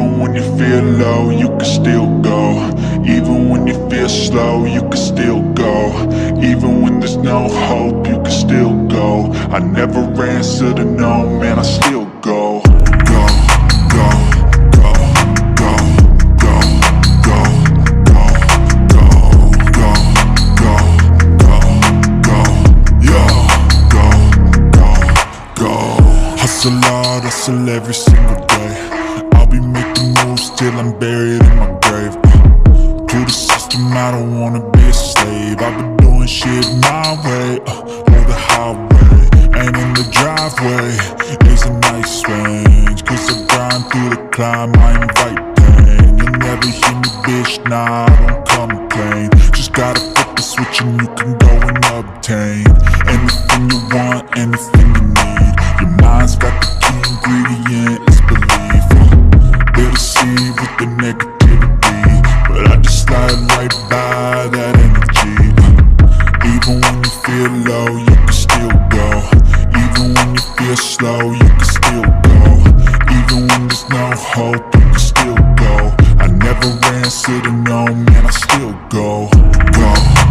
Even when you feel low, you can still go. Even when you feel slow, you can still go. Even when there's no hope, you can still go. I never answer to no, man, I still go. Go, go, go, go, go, go, go, go, go, go, go, go, yo, go, go, go. Hustle hard, hustle every single day. I'll be making moves till I'm buried in my grave. To the system, I don't wanna be a slave. I've been doing shit my way, on the highway. And in the driveway is a nice range. Cause I grind through the climb, I invite pain. You'll never hear me, bitch, nah, I don't complain. Just gotta flip the switch and you can go and obtain anything you want, anything you need. Your mind's got the key ingredient, it's belief. They'll deceive with the negativity, but I just slide right by that energy. Even when you feel low, you can still go. Even when you feel slow, you can still go. Even when there's no hope, you can still go. I never answer to no, man, I still go. Go.